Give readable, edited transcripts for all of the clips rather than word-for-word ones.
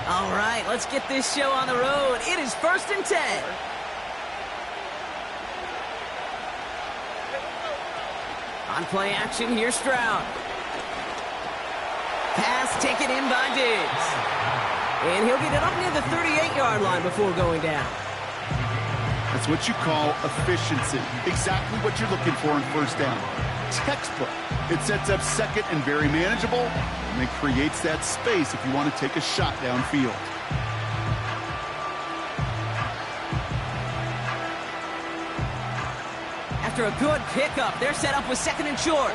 All right, let's get this show on the road. It is 1st and 10. On play action, here's Stroud. Pass taken in by Diggs. And he'll get it up near the 38-yard line before going down. That's what you call efficiency. Exactly what you're looking for in first down. Textbook. It sets up second and very manageable, and it creates that space if you want to take a shot downfield. After a good pickup, they're set up with 2nd and short.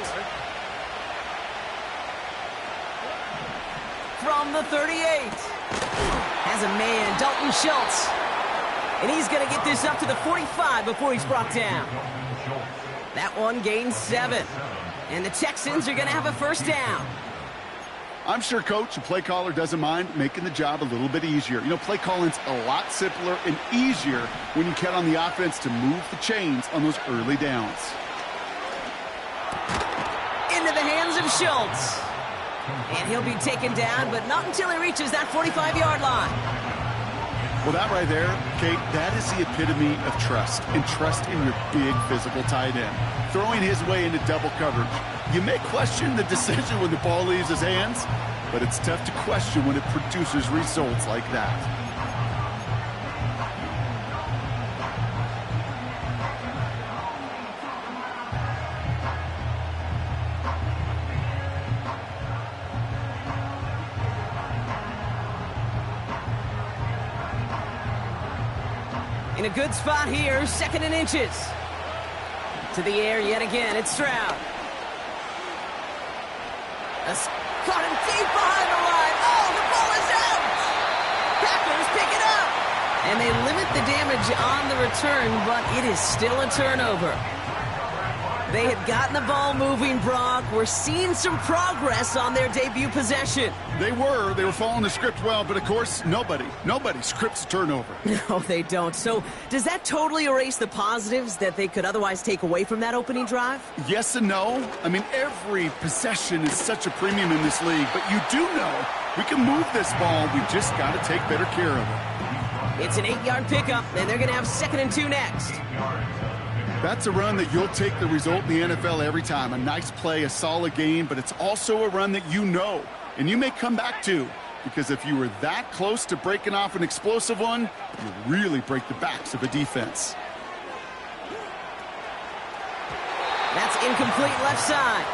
From the 38. Has a man, Dalton Schultz. And he's going to get this up to the 45 before he's brought down. That one gains 7. And the Texans are going to have a first down. I'm sure Coach, the play caller, doesn't mind making the job a little bit easier. You know, play calling's a lot simpler and easier when you count on the offense to move the chains on those early downs. Into the hands of Schultz. And he'll be taken down, but not until he reaches that 45-yard line. Well, that right there, Kate, that is the epitome of trust, and trust in your big physical tight end. Throwing his way into double coverage. You may question the decision when the ball leaves his hands, but it's tough to question when it produces results like that. In a good spot here, 2nd and inches. To the air yet again, it's Stroud. Caught him deep behind the line. Oh, the ball is out! Packers pick it up! And they limit the damage on the return, but it is still a turnover. They had gotten the ball moving, Brock. We're seeing some progress on their debut possession. They were following the script well, but of course, nobody scripts a turnover. No, they don't. So does that totally erase the positives that they could otherwise take away from that opening drive? Yes and no. I mean, every possession is such a premium in this league, but you do know we can move this ball. We just got to take better care of it. It's an 8-yard pickup, and they're going to have 2nd and 2 next. That's a run that you'll take the result in the NFL every time. A nice play, a solid game, but it's also a run that you know, and you may come back to, because if you were that close to breaking off an explosive one, you really break the backs of a defense. That's incomplete left side.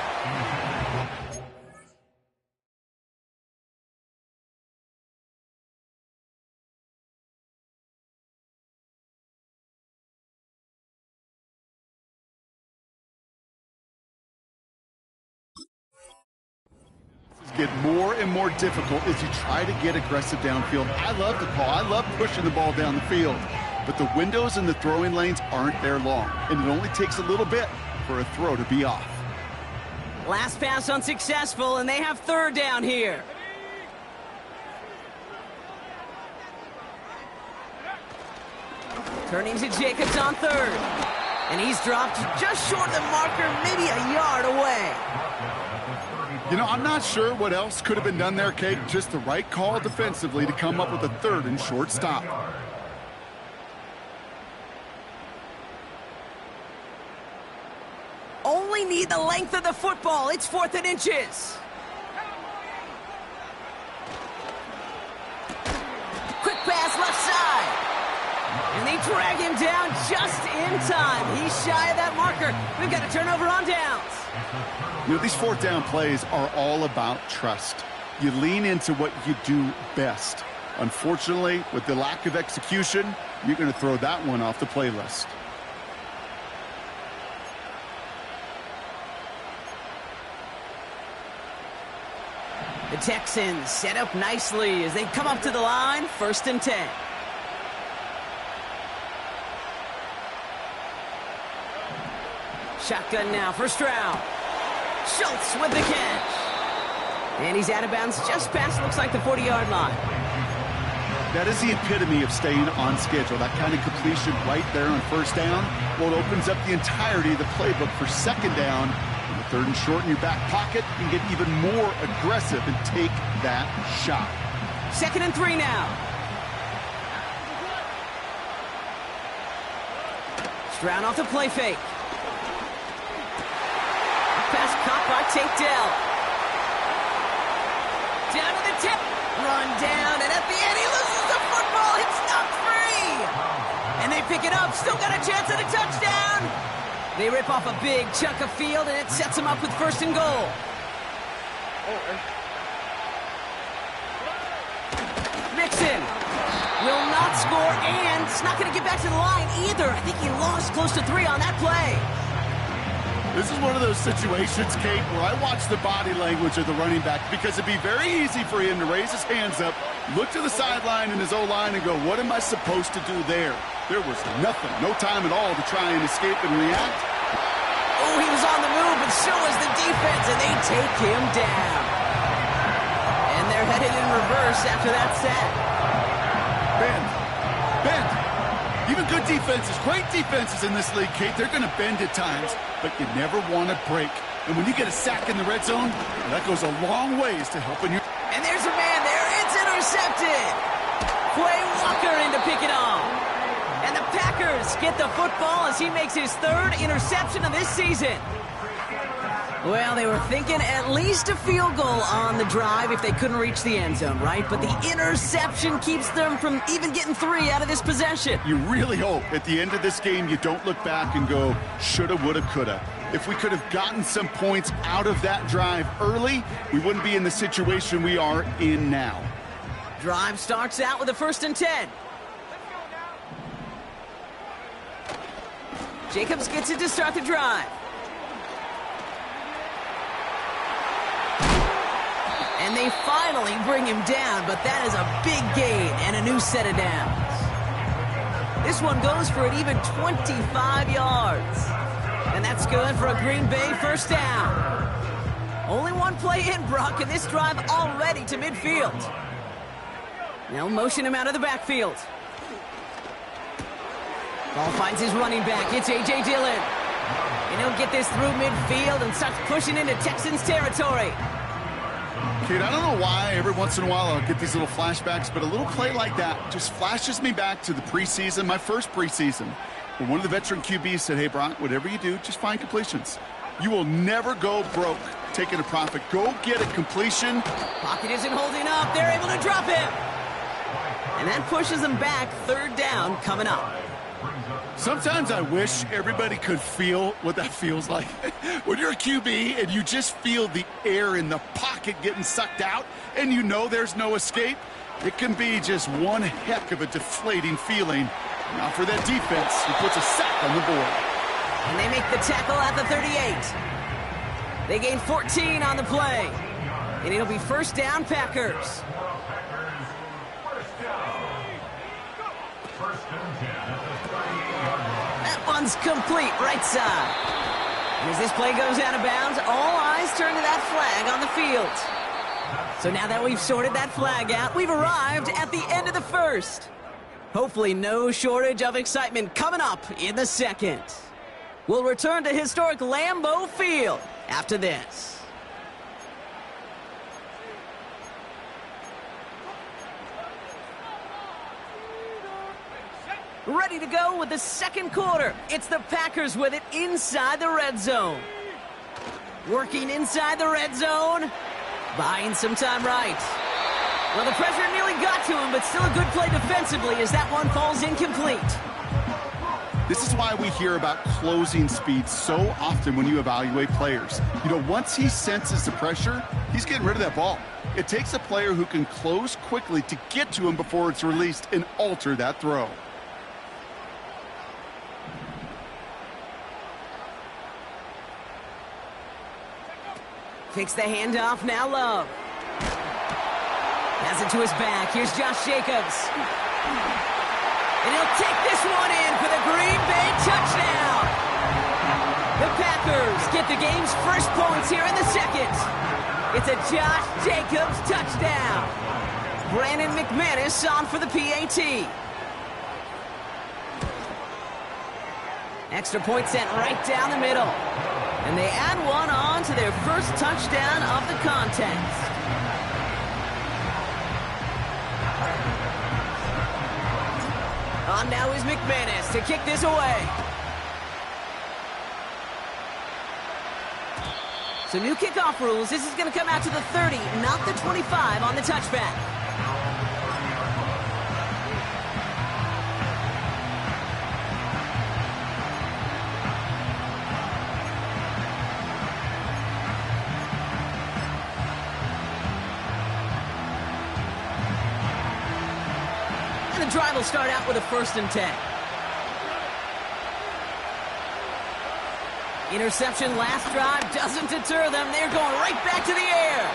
Get more and more difficult as you try to get aggressive downfield. I love the call. I love pushing the ball down the field. But the windows in the throwing lanes aren't there long, and it only takes a little bit for a throw to be off. Last pass unsuccessful, and they have 3rd down here. Turning to Jacobs on 3rd. And he's dropped just short of the marker, maybe a yard away. You know, I'm not sure what else could have been done there, Kate. Just the right call defensively to come up with a 3rd and short stop. Only need the length of the football. It's 4th and inches. Quick pass left side. And they drag him down just in time. He's shy of that marker. We've got a turnover on downs. You know, these 4th down plays are all about trust. You lean into what you do best. Unfortunately, with the lack of execution, you're going to throw that one off the playlist. The Texans set up nicely as they come up to the line, 1st and 10. Shotgun now for Stroud. Schultz with the catch. And he's out of bounds just past, looks like, the 40-yard line. That is the epitome of staying on schedule. That kind of completion right there on 1st down. Well, it opens up the entirety of the playbook for 2nd down. And the 3rd and short in your back pocket, you can get even more aggressive and take that shot. 2nd and 3 now. Stroud off the play fake. Pass caught by Tate Dell. Down to the tip. Run down, and at the end, he loses the football. It's knocked free. And they pick it up. Still got a chance at a touchdown. They rip off a big chunk of field, and it sets them up with 1st and goal. Mixon will not score, and it's not going to get back to the line either. I think he lost close to 3 on that play. This is one of those situations, Kate, where I watch the body language of the running back because it'd be very easy for him to raise his hands up, look to the sideline in his O-line and go, what am I supposed to do there? There was nothing, no time at all to try and escape and react. Oh, he was on the move, but so was the defense, and they take him down. And they're headed in reverse after that sack. Bend. Even good defenses, great defenses in this league, Kate, they're going to bend at times, but you never want to break. And when you get a sack in the red zone, that goes a long ways to helping you. And there's a man there. It's intercepted. Quay Walker in to pick it off. And the Packers get the football as he makes his 3rd interception of this season. Well, they were thinking at least a field goal on the drive if they couldn't reach the end zone, right? But the interception keeps them from even getting 3 out of this possession. You really hope at the end of this game you don't look back and go, shoulda, woulda, coulda. If we could have gotten some points out of that drive early, we wouldn't be in the situation we are in now. Drive starts out with a 1st and 10. Jacobs gets it to start the drive. And they finally bring him down, but that is a big gain and a new set of downs. This one goes for an even 25 yards. And that's good for a Green Bay 1st down. Only one play in, Brock, and this drive already to midfield. Now motion him out of the backfield. Ball finds his running back. It's A.J. Dillon. And he'll get this through midfield and starts pushing into Texans territory. Kate, I don't know why every once in a while I'll get these little flashbacks, but a little play like that just flashes me back to the preseason, my first preseason, where one of the veteran QBs said, hey, Brock, whatever you do, just find completions. You will never go broke taking a profit. Go get a completion. Pocket isn't holding up. They're able to drop him. And that pushes them back. 3rd down coming up. Sometimes I wish everybody could feel what that feels like. When you're a QB and you just feel the air in the pocket getting sucked out and you know there's no escape, it can be just one heck of a deflating feeling. Now for that defense, who puts a sack on the board. And they make the tackle at the 38. They gain 14 on the play. And it'll be 1st down, Packers. That one's complete, right side. And as this play goes out of bounds, all eyes turn to that flag on the field. So now that we've sorted that flag out, we've arrived at the end of the 1st. Hopefully no shortage of excitement coming up in the 2nd. We'll return to historic Lambeau Field after this. Ready to go with the 2nd quarter. It's the Packers with it inside the red zone. Working inside the red zone. Buying some time right. Well, the pressure nearly got to him, but still a good play defensively as that one falls incomplete. This is why we hear about closing speed so often when you evaluate players. You know, once he senses the pressure, he's getting rid of that ball. It takes a player who can close quickly to get to him before it's released and alter that throw. Takes the handoff, now Love. Has it to his back. Here's Josh Jacobs. And he'll take this one in for the Green Bay touchdown. The Packers get the game's first points here in the 2nd. It's a Josh Jacobs touchdown. Brandon McManus on for the PAT. Extra point sent right down the middle. And they add one on to their first touchdown of the contest. On now is McManus to kick this away. So new kickoff rules. This is going to come out to the 30, not the 25 on the touchback. And the drive will start out with a 1st and 10. Interception last drive doesn't deter them. They're going right back to the air.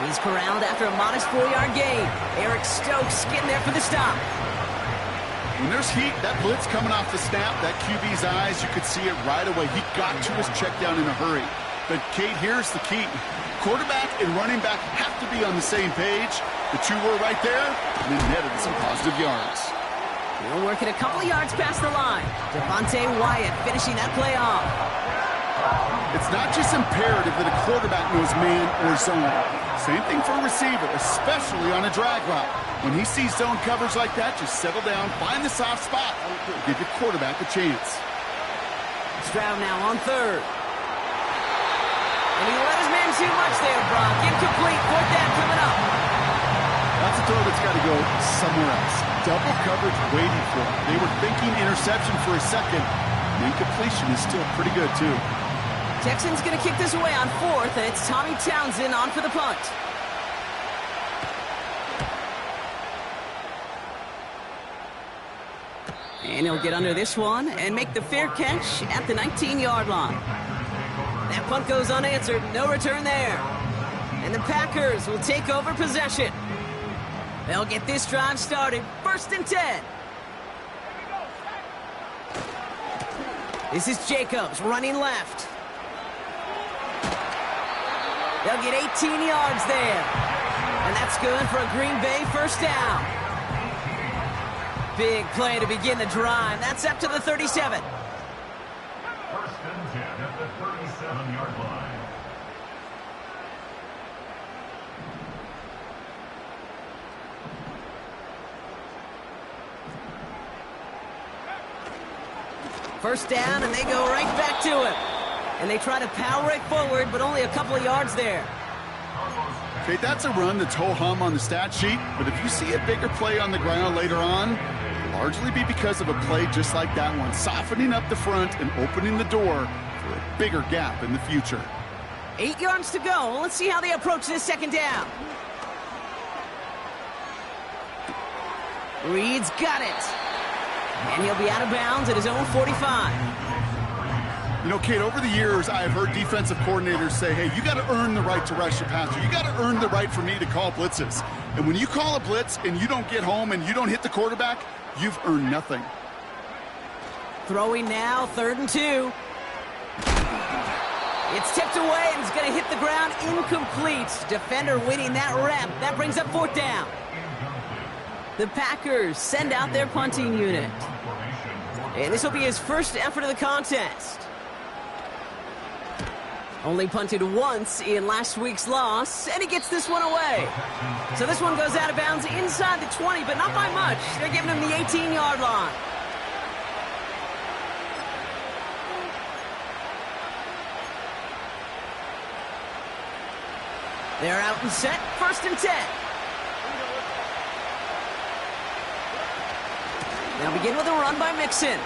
He's corralled after a modest 4-yard gain. Eric Stokes getting there for the stop. When there's heat, that blitz coming off the snap, that QB's eyes, you could see it right away. He got to his check down in a hurry. But, Kate, here's the key. Quarterback and running back have to be on the same page. The two were right there, and it netted some positive yards. He'll work it a couple of yards past the line. Devontae Wyatt finishing that play off. It's not just imperative that a quarterback knows man or zone. Same thing for a receiver, especially on a drag route. When he sees zone coverage like that, just settle down, find the soft spot, give your quarterback a chance. Stroud now on 3rd. And he let his man too much there, Brock. Incomplete. 4th down coming up. That's a throw that's got to go somewhere else. Double coverage waiting for him. They were thinking interception for a second. The incompletion is still pretty good, too. Texans going to kick this away on 4th, and it's Tommy Townsend on for the punt. And he'll get under this one and make the fair catch at the 19-yard line. That punt goes unanswered. No return there. And the Packers will take over possession. They'll get this drive started. 1st and 10. This is Jacobs running left. They'll get 18 yards there. And that's good for a Green Bay 1st down. Big play to begin the drive. That's up to the 37. 1st and 10 at the 37-yard line. First down, and they go right back to it. And they try to power it forward, but only a couple of yards there. Okay, that's a run that's ho-hum on the stat sheet, but if you see a bigger play on the ground later on, it'll largely be because of a play just like that one, softening up the front and opening the door for a bigger gap in the future. 8 yards to go. Let's see how they approach this 2nd down. Reed's got it. And he'll be out of bounds at his own 45. You know, Kate, over the years, I've heard defensive coordinators say, hey, you got to earn the right to rush your passer. You got to earn the right for me to call blitzes. And when you call a blitz and you don't get home and you don't hit the quarterback, you've earned nothing. Throwing now, 3rd and 2. It's tipped away and it's going to hit the ground incomplete. Defender winning that rep. That brings up 4th down. The Packers send out their punting unit. And this will be his first effort of the contest. Only punted once in last week's loss, and he gets this one away. So this one goes out of bounds inside the 20, but not by much. They're giving him the 18-yard line. They're out and set, 1st and 10. Now begin with a run by Mixon.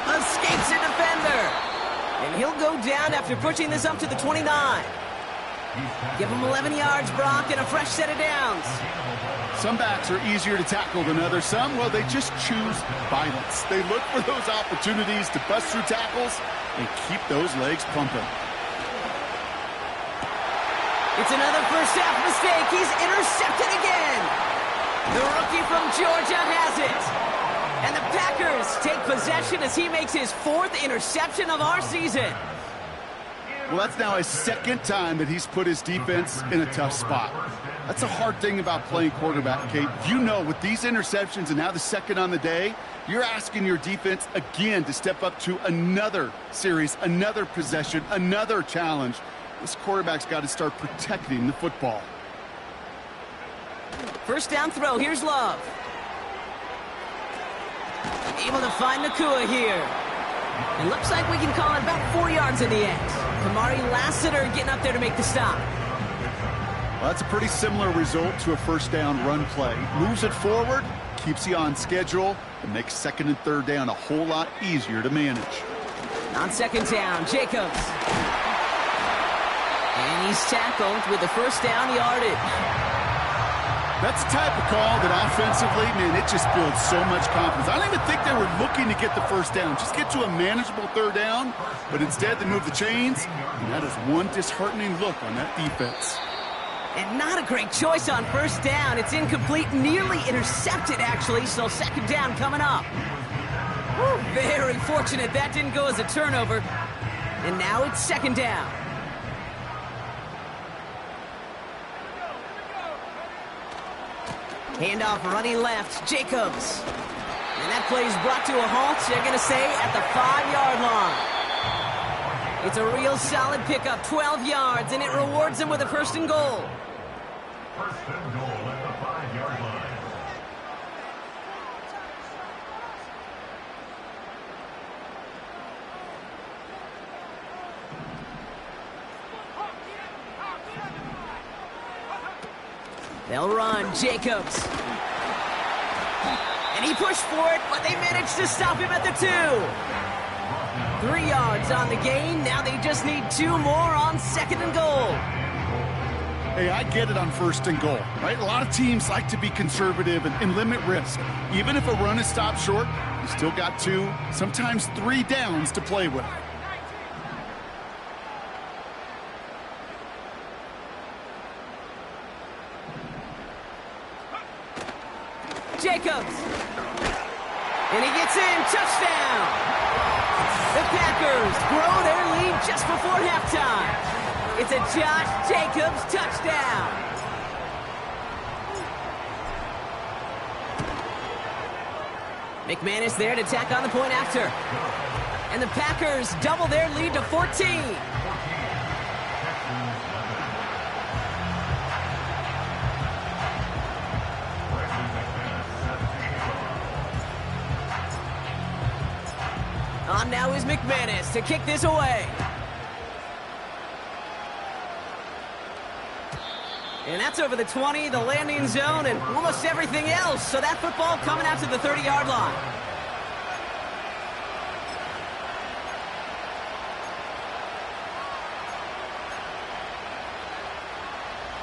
Escapes a defender. And he'll go down after pushing this up to the 29. Give him 11 yards, Brock, and a fresh set of downs. Some backs are easier to tackle than others. Some, well, they just choose violence. They look for those opportunities to bust through tackles and keep those legs pumping. It's another first half mistake. He's intercepted again. The rookie from Georgia has it. And the Packers take possession as he makes his 4th interception of our season. Well, that's now his 2nd time that he's put his defense in a tough spot. That's a hard thing about playing quarterback, Kate. You know, with these interceptions and now the 2nd on the day, you're asking your defense again to step up to another series, another possession, another challenge. This quarterback's got to start protecting the football. First down throw. Here's Love. Able to find Nakua here. It looks like we can call it about 4 yards in the end. Kamari Lassiter getting up there to make the stop. Well, that's a pretty similar result to a first down run play. Moves it forward, keeps you on schedule, and makes second and third down a whole lot easier to manage. On second down, Jacobs. And he's tackled with the first down yardage. That's the type of call that offensively, man, it just builds so much confidence. I don't even think they were looking to get the first down. Just get to a manageable third down, but instead they move the chains, and that is one disheartening look on that defense. And not a great choice on first down. It's incomplete, nearly intercepted, actually, so second down coming up. Whew, very fortunate that didn't go as a turnover. And now it's second down. Handoff running left, Jacobs. And that play is brought to a halt, they're going to say, at the 5-yard line. It's a real solid pickup, 12 yards, and it rewards them with a first and goal. First and goal at the 5-yard line. They'll run, Jacobs. And he pushed for it, but they managed to stop him at the 2. 3 yards on the gain. Now they just need 2 more on second and goal. Hey, I get it on first and goal, right? A lot of teams like to be conservative and limit risk. Even if a run is stopped short, you still got 2, sometimes 3 downs to play with. Jacobs. And he gets in. Touchdown. The Packers grow their lead just before halftime. It's a Josh Jacobs touchdown. McManus there to tack on the point after. And the Packers double their lead to 14. On now is McManus to kick this away. And that's over the 20, the landing zone, and almost everything else. So that football coming out to the 30-yard line.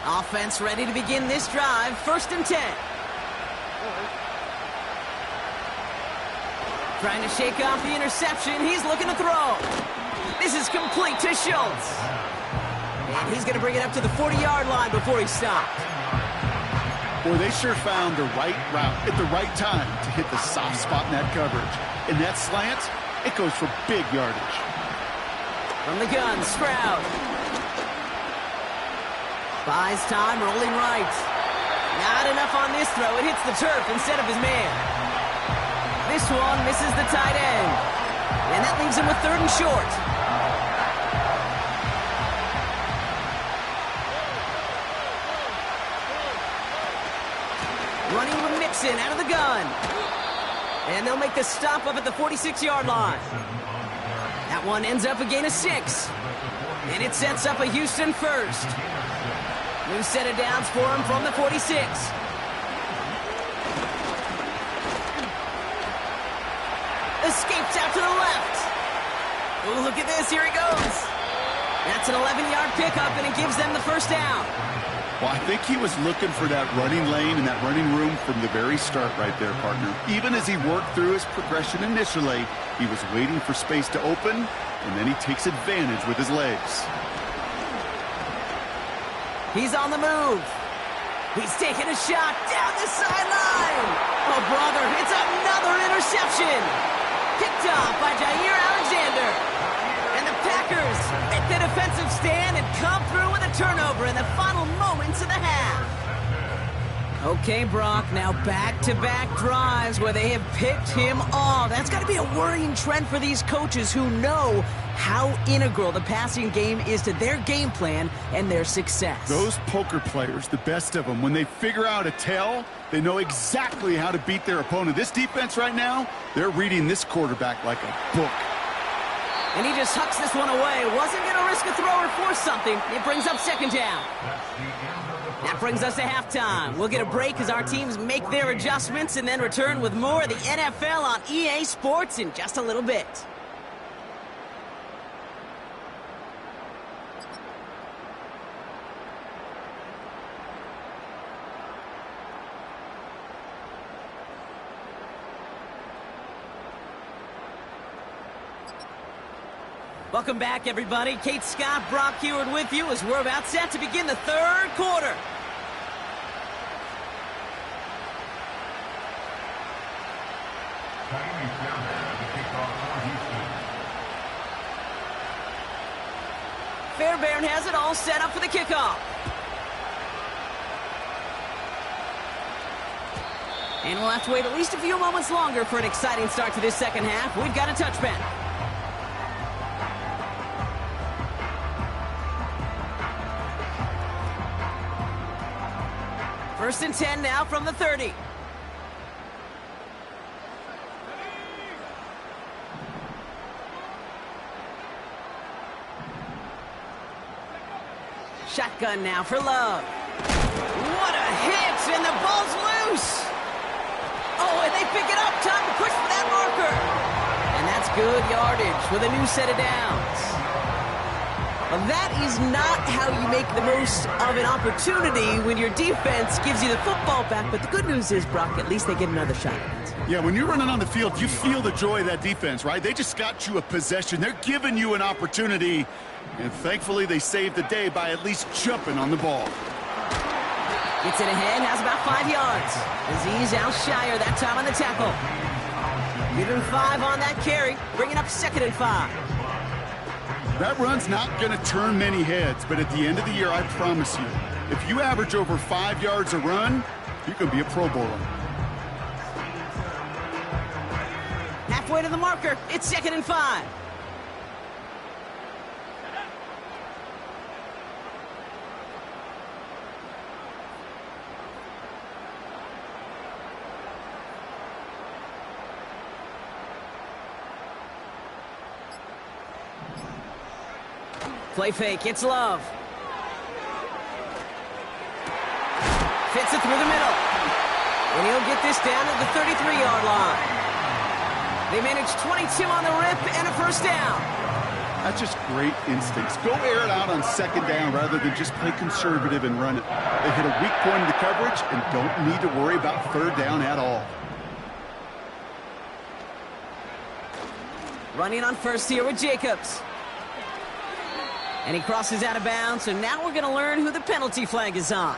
Offense ready to begin this drive. First and 10. Trying to shake off the interception. He's looking to throw. This is complete to Schultz. And he's going to bring it up to the 40-yard line before he stopped. Boy, they sure found the right route at the right time to hit the soft spot in that coverage. And that slant, it goes for big yardage. From the gun, Stroud. Buys time, rolling right. Not enough on this throw. It hits the turf instead of his man. This one misses the tight end. And that leaves him with third and short. Running with Mixon out of the gun. And they'll make the stop up at the 46-yard line. That one ends up a gain of 6. And it sets up a Houston first. New set of downs for him from the 46. Escapes out to the left. Oh, look at this. Here he goes. That's an 11-yard pickup, and it gives them the first down. Well, I think he was looking for that running lane and that running room from the very start right there, partner. Even as he worked through his progression initially, he was waiting for space to open, and then he takes advantage with his legs. He's on the move. He's taking a shot down the sideline. Oh, brother, it's another interception. Picked off by Jair Alexander. And the Packers make the defensive stand and come through with a turnover in the final moments of the half. Okay, Brock, now back-to-back drives where they have picked him off. That's got to be a worrying trend for these coaches who know how integral the passing game is to their game plan and their success. Those poker players, the best of them, when they figure out a tell, they know exactly how to beat their opponent. This defense right now, they're reading this quarterback like a book. And he just hucks this one away. Wasn't going to risk a throw or force something. It brings up second down. That brings us to halftime. We'll get a break as our teams make their adjustments and then return with more of the NFL on EA Sports in just a little bit. Welcome back, everybody. Kate Scott, Brock Heward with you as we're about set to begin the third quarter. Fairbairn has it all set up for the kickoff. And we'll have to wait at least a few moments longer for an exciting start to this second half. We've got a touchback. First and 10 now from the 30. Shotgun now for Love. What a hit, and the ball's loose. Oh, and they pick it up. Time to push for that marker. And that's good yardage with a new set of downs. Well, that is not how you make the most of an opportunity when your defense gives you the football back. But the good news is, Brock, at least they get another shot at it. Yeah, when you're running on the field, you feel the joy of that defense, right? They just got you a possession. They're giving you an opportunity. And thankfully, they saved the day by at least jumping on the ball. Gets it ahead, has about 5 yards. Aziz Al-Shire that time on the tackle. Give him 5 on that carry, bringing up 2nd and 5. That run's not going to turn many heads, but at the end of the year, I promise you, if you average over 5 yards a run, you can be a Pro Bowler. Halfway to the marker, it's 2nd and 5. Play fake, it's Love. Fits it through the middle. And he'll get this down at the 33-yard line. They manage 22 on the rip and a first down. That's just great instincts. Go air it out on 2nd down rather than just play conservative and run it. They hit a weak point in the coverage and don't need to worry about 3rd down at all. Running on first here with Jacobs. And he crosses out of bounds, so now we're going to learn who the penalty flag is on.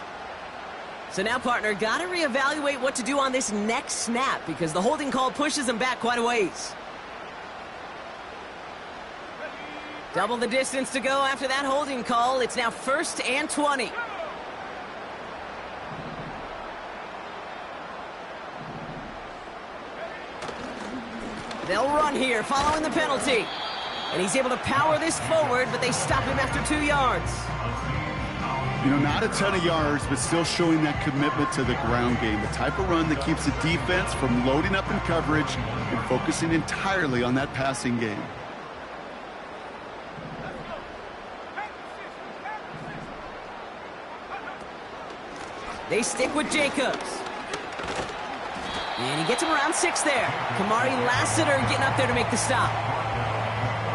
So now, partner, got to reevaluate what to do on this next snap because the holding call pushes him back quite a ways. Double the distance to go after that holding call. It's now 1st and 20. They'll run here following the penalty. And he's able to power this forward, but they stop him after 2 yards. You know, not a ton of yards, but still showing that commitment to the ground game. The type of run that keeps the defense from loading up in coverage and focusing entirely on that passing game. They stick with Jacobs. And he gets him around 6 there. Kamari Lassiter getting up there to make the stop.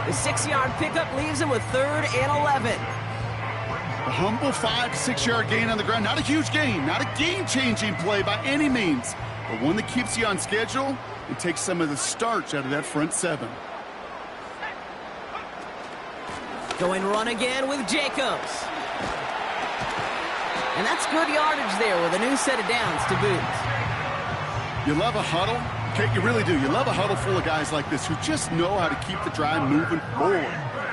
The 6-yard pickup leaves him with 3rd and 11. A humble 5 to 6 yard gain on the ground. Not a huge gain, not a game-changing play by any means, but one that keeps you on schedule and takes some of the starch out of that front 7. Going run again with Jacobs. And that's good yardage there with a new set of downs to boot. You love a huddle? Okay, you really do. You love a huddle full of guys like this who just know how to keep the drive moving forward.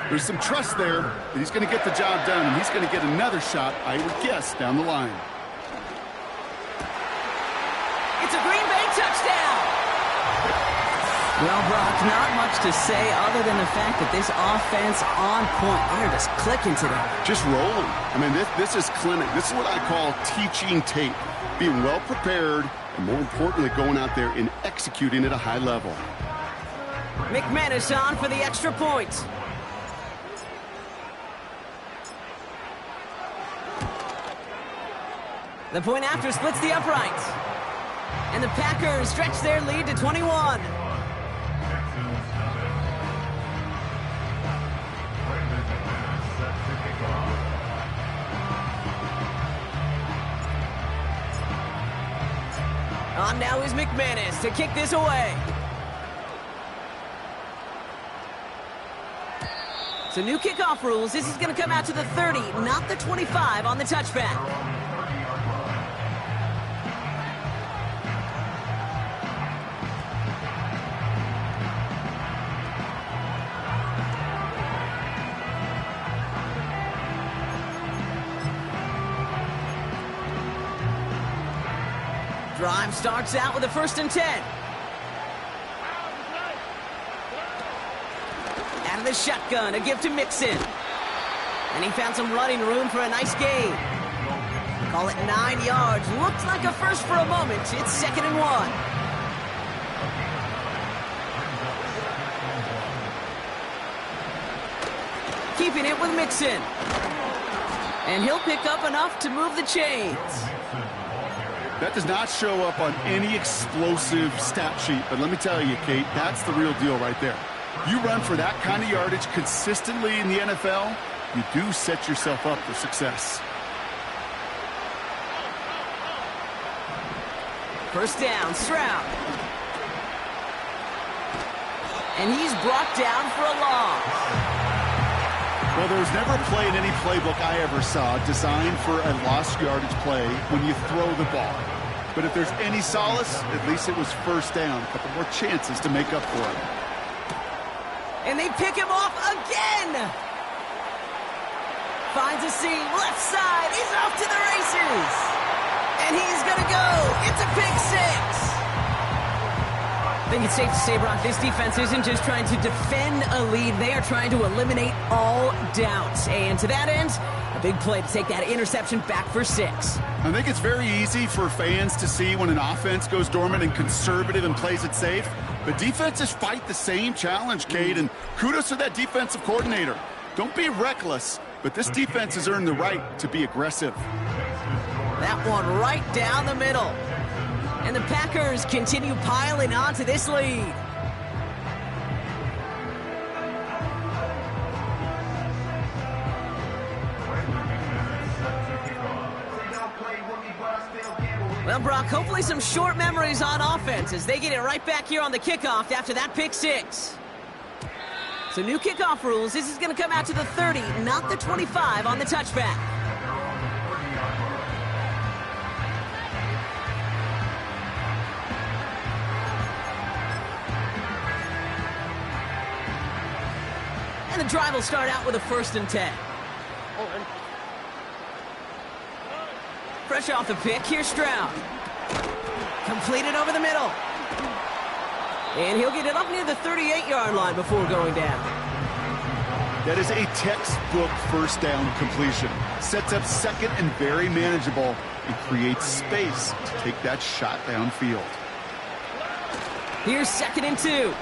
There's some trust there that he's going to get the job done, and he's going to get another shot, I would guess, down the line. touchdown! Well, Brock, not much to say other than the fact that this offense on point. They're just clicking today. Just rolling. I mean, this is clinic. This is what I call teaching tape. Being well prepared, and more importantly, going out there and executing at a high level. McManus on for the extra point. The point after splits the uprights. And the Packers stretch their lead to 21. On now is McManus to kick this away. So new kickoff rules. This is going to come out to the 30, not the 25 on the touchback. Drive starts out with a 1st and 10. Out of the shotgun, a give to Mixon. And he found some running room for a nice gain. Call it 9 yards. Looked like a first for a moment. It's 2nd and 1. Keeping it with Mixon. And he'll pick up enough to move the chains. That does not show up on any explosive stat sheet, but let me tell you, Kate, that's the real deal right there. You run for that kind of yardage consistently in the NFL, you do set yourself up for success. 1st down, Stroud. And he's brought down for a loss. Well, there was never a play in any playbook I ever saw designed for a lost yardage play when you throw the ball. But if there's any solace, at least it was 1st down. A couple more chances to make up for it. And they pick him off again. Finds a seam, left side. He's off to the races. And he's going to go. It's a pick 6. I think it's safe to say, Brock, this defense isn't just trying to defend a lead. They are trying to eliminate all doubts. And to that end, a big play to take that interception back for 6. I think it's very easy for fans to see when an offense goes dormant and conservative and plays it safe. But defenses fight the same challenge, Cade, and kudos to that defensive coordinator. Don't be reckless, but this defense has earned the right to be aggressive. That one right down the middle. And the Packers continue piling on to this lead. Well, Brock, hopefully some short memories on offense as they get it right back here on the kickoff after that pick 6. So new kickoff rules. This is going to come out to the 30, not the 25 on the touchback. And the drive will start out with a 1st and 10. Fresh off the pick, here's Stroud. Completed over the middle. And he'll get it up near the 38-yard line before going down. That is a textbook 1st down completion. Sets up 2nd and very manageable and creates space to take that shot downfield. Here's 2nd and 2.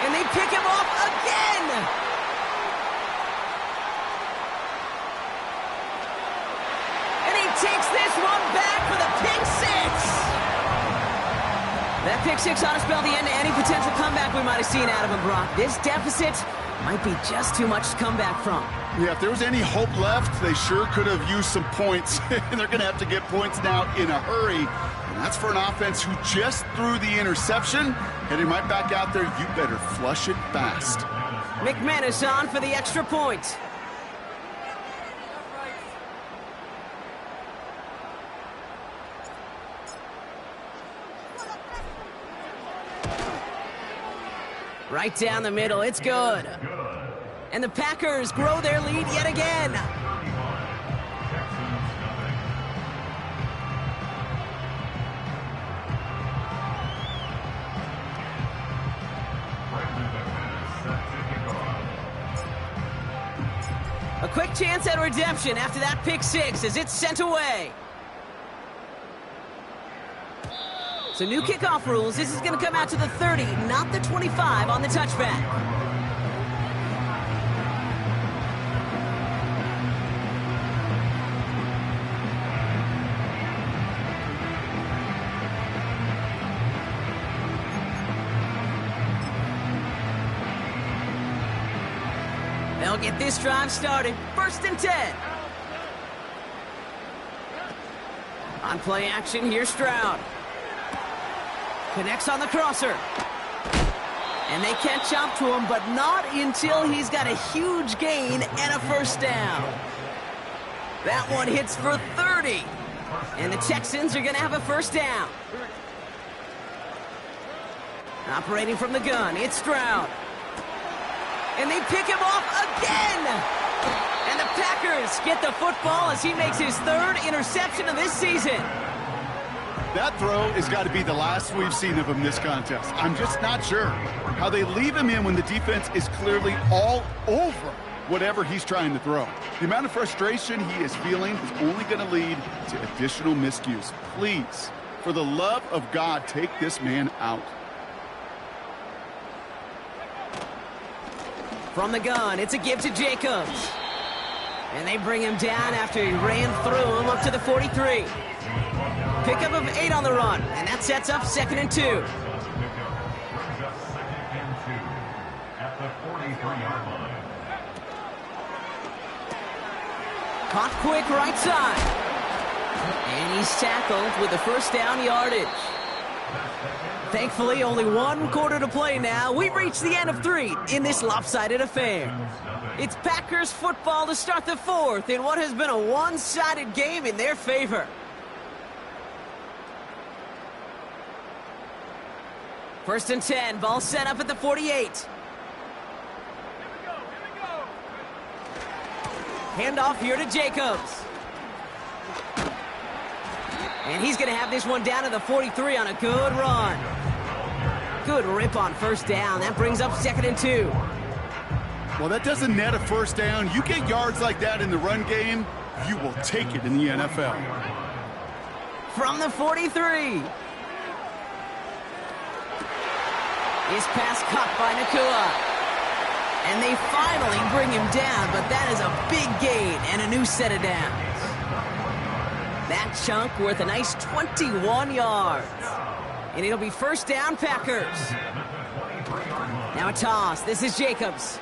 And they pick him off again. And he takes this one back for the pick 6. That pick 6 ought to spell the end to any potential comeback we might have seen out of him, Brock. This deficit might be just too much to come back from. Yeah, if there was any hope left, they sure could have used some points. And they're going to have to get points now in a hurry. And that's for an offense who just threw the interception. Heading right back out there, you better flush it fast. McManus on for the extra point. Right down the middle, it's good. And the Packers grow their lead yet again. quick chance at redemption after that pick six as it's sent away. So new kickoff rules. This is going to come out to the 30, not the 25 on the touchback. They'll get this drive started. 1st and 10. On play action, here's Stroud. Connects on the crosser. And they catch up to him, but not until he's got a huge gain and a first down. That one hits for 30. And the Texans are going to have a first down. Operating from the gun, it's Stroud. And they pick him off again. And the Packers get the football as he makes his 3rd interception of this season. That throw has got to be the last we've seen of him this contest. I'm just not sure how they leave him in when the defense is clearly all over whatever he's trying to throw. The amount of frustration he is feeling is only going to lead to additional miscues. Please, for the love of God, take this man out. From the gun, it's a give to Jacobs. And they bring him down after he ran through him up to the 43. Pickup of 8 on the run, and that sets up 2nd and 2. At the 43-yard line. Caught quick right side. And he's tackled with the first down yardage. Thankfully, only 1 quarter to play now. We've reached the end of 3 in this lopsided affair. It's Packers football to start the 4th in what has been a one-sided game in their favor. First and 10, ball set up at the 48. Handoff here to Jacobs. And he's going to have this one down to the 43 on a good run. Good rip on first down. That brings up 2nd and 2. Well, that doesn't net a first down. You get yards like that in the run game, you will take it in the NFL. From the 43. His pass caught by Nakua. And they finally bring him down, but that is a big gain and a new set of downs. That chunk worth a nice 21 yards. And it'll be first down, Packers. Now a toss. This is Jacobs.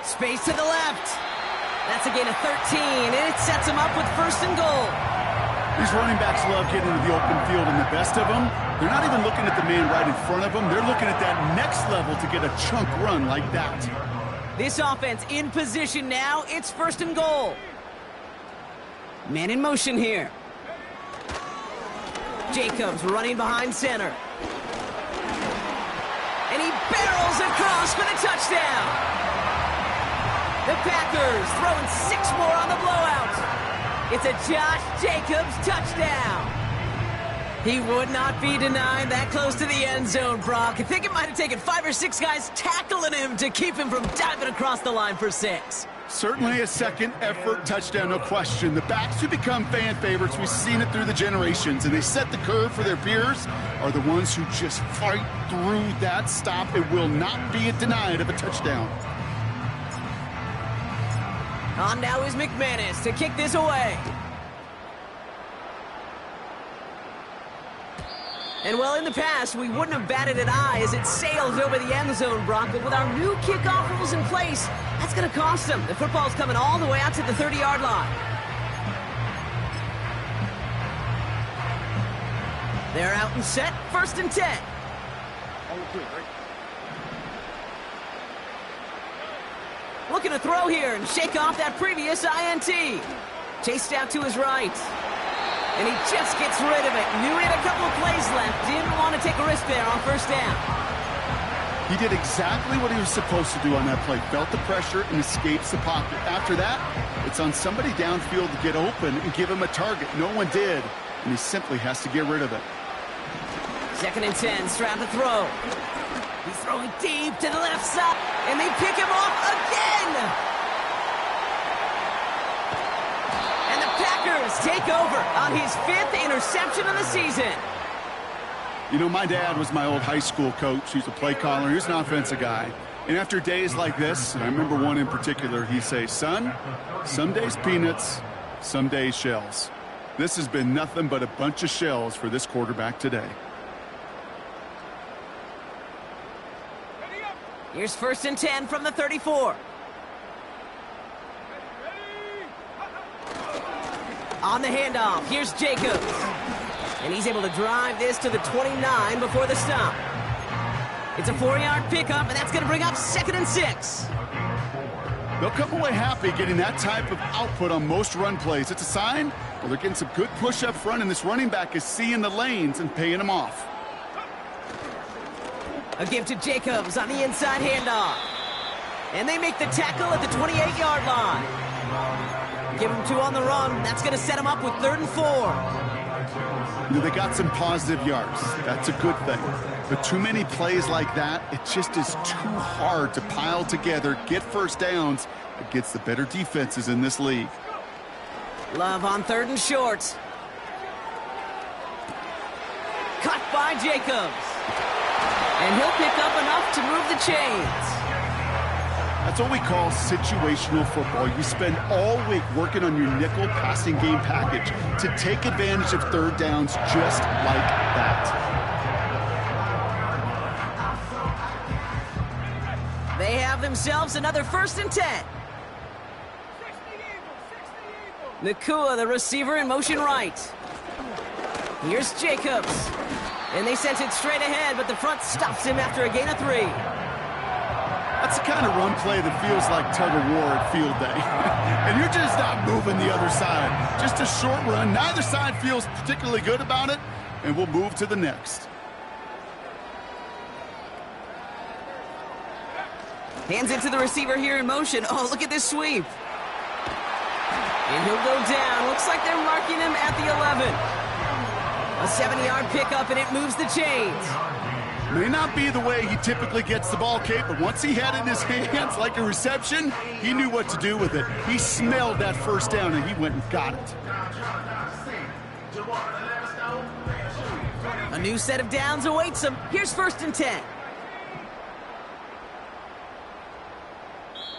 Space to the left. That's a gain of 13, and it sets him up with 1st and goal. These running backs love getting into the open field, and the best of them, they're not even looking at the man right in front of them. They're looking at that next level to get a chunk run like that. This offense in position now. It's 1st and goal. Man in motion here. Jacobs running behind center. And he barrels across for the touchdown. The Packers throwing 6 more on the blowout. It's a Josh Jacobs touchdown. He would not be denied that close to the end zone, Brock. I think it might have taken 5 or 6 guys tackling him to keep him from diving across the line for 6. Certainly a second effort touchdown, no question. The backs who become fan favorites, we've seen it through the generations, and they set the curve for their peers, are the ones who just fight through that stop. It will not be denied of a touchdown. On now is McManus to kick this away. And well, in the past, we wouldn't have batted an eye as it sails over the end zone, Brock. But with our new kickoff rules in place, that's going to cost them. The football's coming all the way out to the 30-yard line. They're out and set. 1st and 10. Looking to throw here and shake off that previous INT. Chased out to his right. And he just gets rid of it. Knew he had a couple of plays left. Didn't want to take a risk there on first down. He did exactly what he was supposed to do on that play. Felt the pressure and escapes the pocket. After that, it's on somebody downfield to get open and give him a target. No one did, and he simply has to get rid of it. 2nd and 10, Stroud to throw. He's throwing deep to the left side, and they pick him off again. Packers take over on his 5th interception of the season. You know, my dad was my old high school coach. He's a play caller. He was an offensive guy. And after days like this, and I remember one in particular, he'd say, son, some days peanuts, some days shells. This has been nothing but a bunch of shells for this quarterback today. Here's 1st and 10 from the 34. On the handoff, here's Jacobs. And he's able to drive this to the 29 before the stop. It's a 4-yard pickup, and that's going to bring up 2nd and 6. They'll come away happy getting that type of output on most run plays. It's a sign, well, they're getting some good push up front, and this running back is seeing the lanes and paying them off. A give to Jacobs on the inside handoff. And they make the tackle at the 28-yard line. Give him 2 on the run. That's going to set him up with 3rd and 4. You know, they got some positive yards. That's a good thing. But too many plays like that, it just is too hard to pile together, get first downs against the better defenses in this league. Love on 3rd and short. Cut by Jacobs. And he'll pick up enough to move the chains. That's what we call situational football. You spend all week working on your nickel passing game package to take advantage of 3rd downs just like that. They have themselves another 1st and 10. Nakua, the receiver, in motion right. Here's Jacobs. And they sent it straight ahead, but the front stops him after a gain of 3. That's the kind of run play that feels like tug-of-war at field day. And you're just not moving the other side. Just a short run. Neither side feels particularly good about it, and we'll move to the next. Hands it to the receiver here in motion. Oh, look at this sweep. And he'll go down. Looks like they're marking him at the 11. A 7-yard pickup, and it moves the chains. May not be the way he typically gets the ball, Kate, but once he had it in his hands like a reception, he knew what to do with it. He smelled that 1st down, and he went and got it. A new set of downs awaits him. Here's 1st and 10.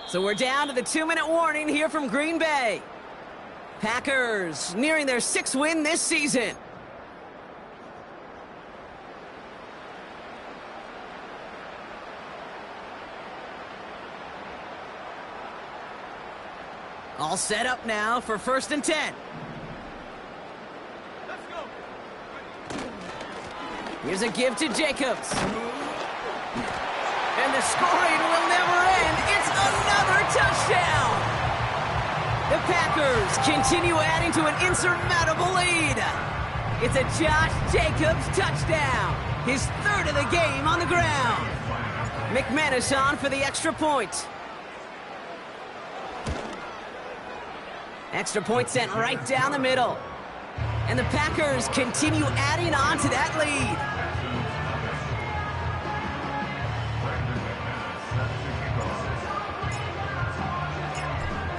So we're down to the 2-minute warning here from Green Bay. Packers nearing their 6th win this season. All set up now for 1st and 10. Let's go. Here's a give to Jacobs. And the scoring will never end. It's another touchdown. The Packers continue adding to an insurmountable lead. It's a Josh Jacobs touchdown. His 3rd of the game on the ground. McManus on for the extra point. Extra point sent right down the middle. And the Packers continue adding on to that lead.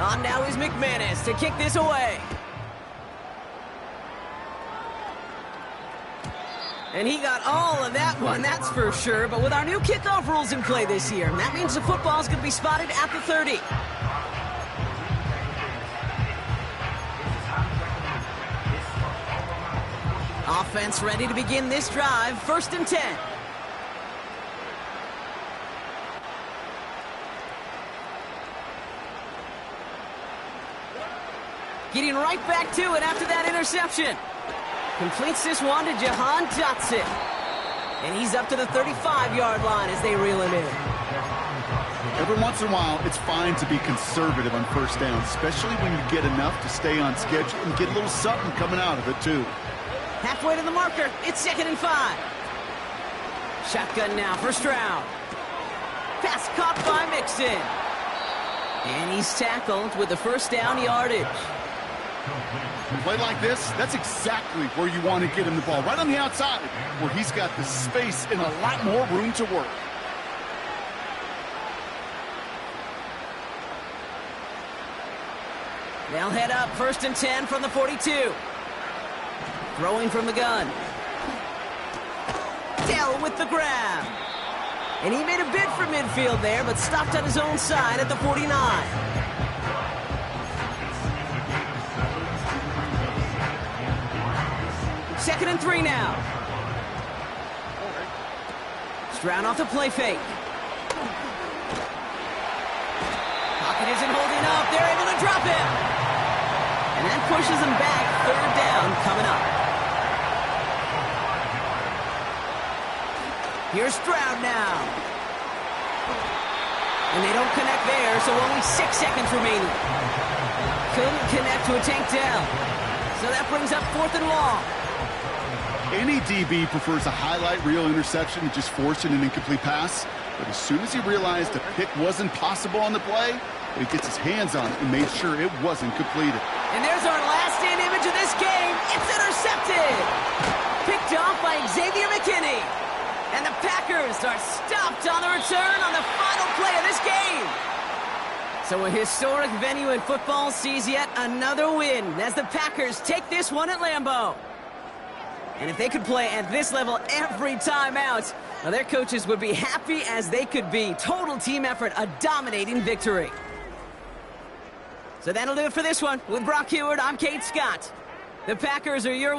On now is McManus to kick this away. And he got all of that one, that's for sure. But with our new kickoff rules in play this year, that means the football is going to be spotted at the 30. Offense ready to begin this drive. 1st and 10. Getting right back to it after that interception. Completes this one to Jahan Dotson. And he's up to the 35-yard line as they reel him in. Every once in a while, it's fine to be conservative on 1st down, especially when you get enough to stay on schedule and get a little something coming out of it, too. Halfway to the marker. It's 2nd and 5. Shotgun now for Stroud. Pass caught by Mixon. And he's tackled with the 1st down yardage. A play like this, that's exactly where you want to get him the ball. Right on the outside, where he's got the space and a lot more room to work. They'll head up 1st and 10 from the 42. Throwing from the gun. Dell with the grab. And he made a bid for midfield there, but stopped on his own side at the 49. Second and 3 now. Stroud off the play fake. Pocket isn't holding up. They're able to drop him. And that pushes him back. 3rd down coming up. Here's Stroud now. And they don't connect there, so only 6 seconds remaining. Couldn't connect to a tank down. So that brings up 4th and long. Any DB prefers a highlight reel interception to just forcing an incomplete pass. But as soon as he realized a pick wasn't possible on the play, he gets his hands on it and made sure it wasn't completed. And there's our last stand image of this game. It's intercepted. Picked off by Xavier McKinney. And the Packers are stopped on the return on the final play of this game. So a historic venue in football sees yet another win as the Packers take this one at Lambeau. And if they could play at this level every time out, well, their coaches would be happy as they could be. Total team effort, a dominating victory. So that'll do it for this one. With Brock Heward, I'm Kate Scott. The Packers are your